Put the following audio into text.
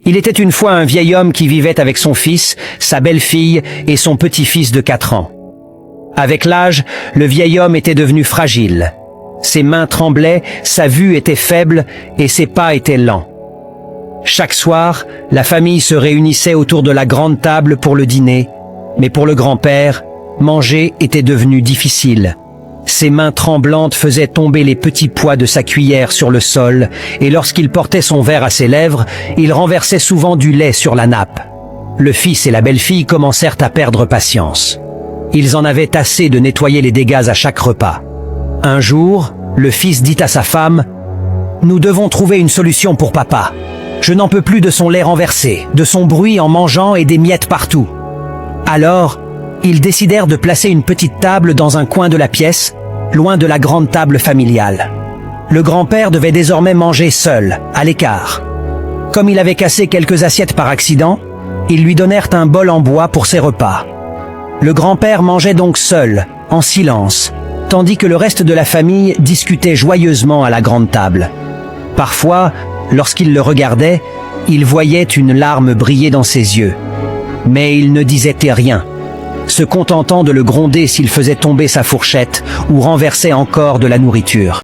Il était une fois un vieil homme qui vivait avec son fils, sa belle-fille et son petit-fils de 4 ans. Avec l'âge, le vieil homme était devenu fragile. Ses mains tremblaient, sa vue était faible et ses pas étaient lents. Chaque soir, la famille se réunissait autour de la grande table pour le dîner, mais pour le grand-père, manger était devenu difficile. Ses mains tremblantes faisaient tomber les petits pois de sa cuillère sur le sol, et lorsqu'il portait son verre à ses lèvres, il renversait souvent du lait sur la nappe. Le fils et la belle-fille commencèrent à perdre patience. Ils en avaient assez de nettoyer les dégâts à chaque repas. Un jour, le fils dit à sa femme « Nous devons trouver une solution pour papa. Je n'en peux plus de son lait renversé, de son bruit en mangeant et des miettes partout. » Alors, ils décidèrent de placer une petite table dans un coin de la pièce, loin de la grande table familiale. Le grand-père devait désormais manger seul, à l'écart. Comme il avait cassé quelques assiettes par accident, ils lui donnèrent un bol en bois pour ses repas. Le grand-père mangeait donc seul, en silence, tandis que le reste de la famille discutait joyeusement à la grande table. Parfois, lorsqu'il le regardait, il voyait une larme briller dans ses yeux. Mais il ne disait rien, se contentant de le gronder s'il faisait tomber sa fourchette ou renversait encore de la nourriture.